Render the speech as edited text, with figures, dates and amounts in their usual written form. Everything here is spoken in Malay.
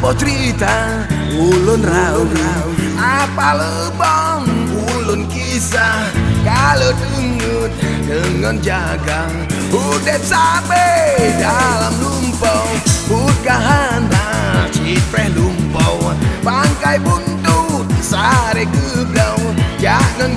Apa cerita ulun rau apa lebang ulun kisah kalau dengut dengan jaga udep sampai dalam lumpau udahana cipreh lumpau bangkai buntu sare geblau jangan